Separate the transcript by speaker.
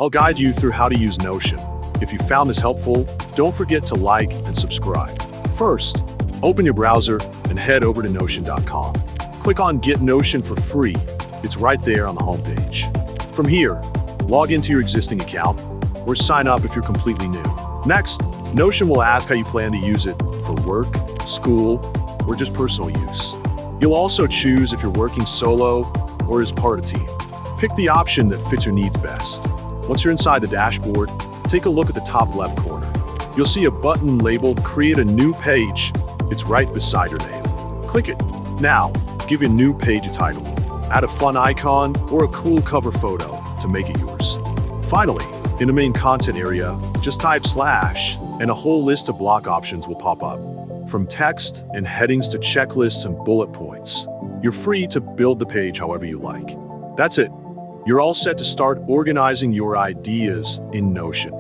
Speaker 1: I'll guide you through how to use Notion. If you found this helpful, don't forget to like and subscribe. First, open your browser and head over to Notion.com. Click on Get Notion for free. It's right there on the homepage. From here, log into your existing account or sign up if you're completely new. Next, Notion will ask how you plan to use it for work, school, or just personal use. You'll also choose if you're working solo or as part of a team. Pick the option that fits your needs best. Once you're inside the dashboard, take a look at the top left corner. You'll see a button labeled Create a New Page. It's right beside your name. Click it. Now, give your new page a title. Add a fun icon or a cool cover photo to make it yours. Finally, in the main content area, just type / and a whole list of block options will pop up. From text and headings to checklists and bullet points. You're free to build the page however you like. That's it. You're all set to start organizing your ideas in Notion.